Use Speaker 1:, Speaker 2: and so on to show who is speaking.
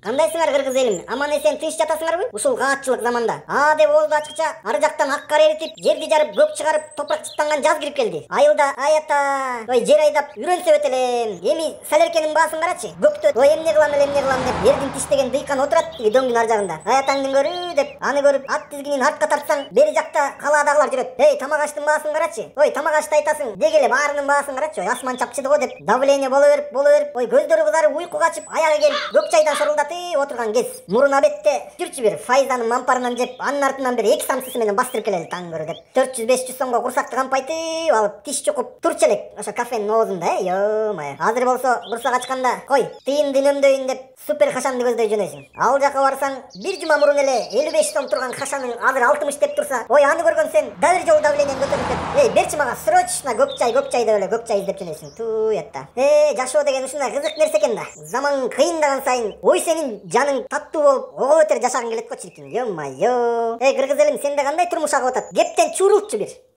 Speaker 1: Кандайсыңар кыргыз элим? Аман эсен тынч жатасыңарбы? Ушул каатчылык заманда. Деп оозду ачкыча ары жактан ак кар эритип, жерди жарып, көк чыгарып, топурак чыттанган жаз кирип келди. Айылда аята, жер айдап үйрөнсөбөт элем. Эми салеркенин баасын карачы. Көктө эмне кылам деп эрдин тиштеген дыйкан отурат дөңдүн ар жагында. Аятаңдын көрүү деп аны көрүп ат тизгинин артка тартсаң, бери жакта калаадагылар жүрөт. Тамак аштын баасын карачы. Тамак ашты айтасың. Дегеле баарынын баасын карачы. Асман чапчыды го деп давление боло берип, көздөрү кызарып, уйку качып, аягы келип, көк чайдан шорулдатып отурган кез. Мурун абетте жүрчү бир Файзанын мампарынан жеп, анын артынан бир эки самсысы менен бастырып келели таң көрө деп. 400-500 сомго курсакты кампайтып алып, тиш чукуп турчу элек ошо кафенин оозунда, ёмая. Азыр болсо курсак ачканда, тыйын үнөмдөйүн деп супер хашанды көздөй жөнөйсүң. Ал жака барсаң, бир жума мурун эле 55 сом турган хашаның азыр 60 деп турса, аны көргөн сен дагы бир жолу давлениең көтөрүлүп кетип, берчи мага срочно көк чай деп эле көк чай издеп жөнөйсүң. Туятта. Жашоо деген ушундай кызык нерсе экен да. Заман кыйындаган сайын, сенин жаның таттуу болуп, ого бетер жашагың келет го чиркин. Ё-майё. Кыргыз элим, сенде кандай турмуш агып атат? Кептен чурултчу бир.